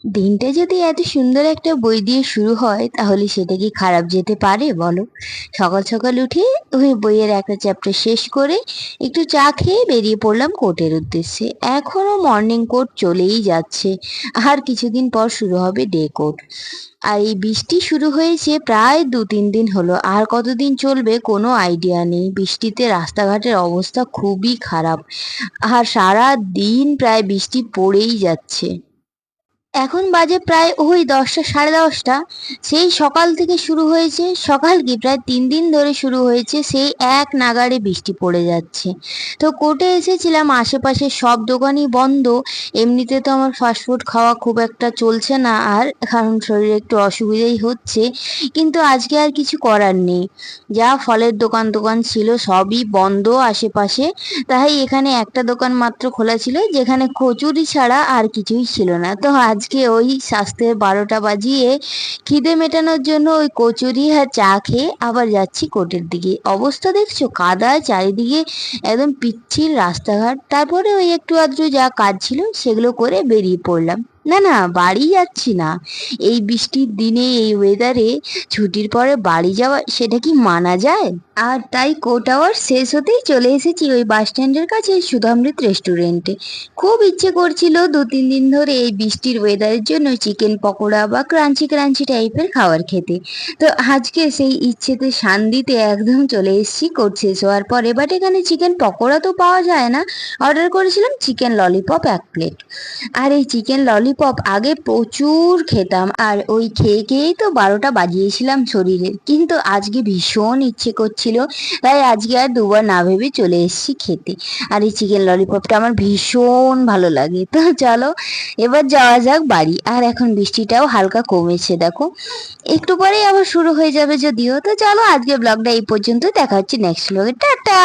দিনটা যদি এত সুন্দর একটা বই দিয়ে শুরু হয় তাহলে সেটা কি খারাপ যেতে পারে বলো? সকাল সকাল উঠে ওই বইয়ের একটা চ্যাপ্টার শেষ করে একটু চা খেয়ে বেরিয়ে পড়লাম কোর্টের উদ্দেশ্যে। এখনো মর্নিং কোর্ট চলেই যাচ্ছে, আর কিছুদিন পর শুরু হবে ডে কোর্ট। আর এই বৃষ্টি শুরু হয়েছে প্রায় 2-3 দিন হলো, আর কতদিন চলবে কোনো আইডিয়া নেই। বৃষ্টিতে রাস্তাঘাটের অবস্থা খুবই খারাপ, আর সারা দিন প্রায় বৃষ্টি পড়েই যাচ্ছে। এখন বাজে প্রায় ওই 10টা, সাড়ে 10টা। সেই সকাল থেকে শুরু হয়েছে, সকাল কি প্রায় 3 দিন ধরে শুরু হয়েছে, সেই এক নাগাড়ে বৃষ্টি পড়ে যাচ্ছে। তো কোর্টে এসেছিলাম, আশেপাশে সব দোকানই বন্ধ। এমনিতে তো আমার ফাস্টফুড খাওয়া খুব একটা চলছে না আর, কারণ শরীরে একটু অসুবিধাই হচ্ছে। কিন্তু আজকে আর কিছু করার নেই, যা ফলের দোকান টোকান ছিল সবই বন্ধ আশেপাশে। তাই এখানে একটা দোকান মাত্র খোলা ছিল, যেখানে কচুরি ছাড়া আর কিছুই ছিল না। তো আজকে ওই স্বাস্থ্যের 12টা বাজিয়ে খিদে মেটানোর জন্য ওই কচুরি আর চা খেয়ে আবার যাচ্ছি কোর্টের দিকে। অবস্থা দেখছো, কাদা চারিদিকে, একদম পিচ্ছিল রাস্তাঘাট। তারপরে ওই একটু আধটু যা কাজ ছিল সেগুলো করে বেরিয়ে পড়লাম। না না, বাড়ি যাচ্ছি না। এই বৃষ্টির দিনে এই ওয়েদারে ছুটির পরে বাড়ি যাওয়া, সেটা কি মানা যায়? আর তাই কোর্ট আওয়ার শেষ হতেই চলে এসেছি ওই বাস স্ট্যান্ডের কাছে সুধামৃত রেস্টুরেন্টে। খুব ইচ্ছে করছিল 2-3 দিন ধরে এই বৃষ্টির ওয়েদারের জন্য চিকেন পকোড়া বা ক্রাঞ্চি ক্রাঞ্চি টাইপের খাবার খেতে। তো আজকে সেই ইচ্ছেতে শান দিতে একদম চলে এসেছি কোর্ট শেষ হওয়ার পরে। বাট এখানে চিকেন পকোড়া তো পাওয়া যায় না। অর্ডার করেছিলাম চিকেন ললিপপ 1 প্লেট। আর এই চিকেন ললিপপ আগে প্রচুর খেতাম, আর ওই খেয়ে খেয়েই তো 12টা বাজিয়েছিলাম শরীরে। কিন্তু আজকে ভীষণ ইচ্ছে করছিল, তাই আজকে আর দুবার না ভেবে চলে এসেছি খেতে। আর এই চিকেন ললিপপটা আমার ভীষণ ভালো লাগে। তো চলো এবার যাওয়া যাক বাড়ি। আর এখন বৃষ্টিটাও হালকা কমেছে দেখো, একটু পরেই আবার শুরু হয়ে যাবে যদিও। তো চলো আজকে ব্লগটা এই পর্যন্ত, দেখা হচ্ছে নেক্সট ব্লগে, টাটা।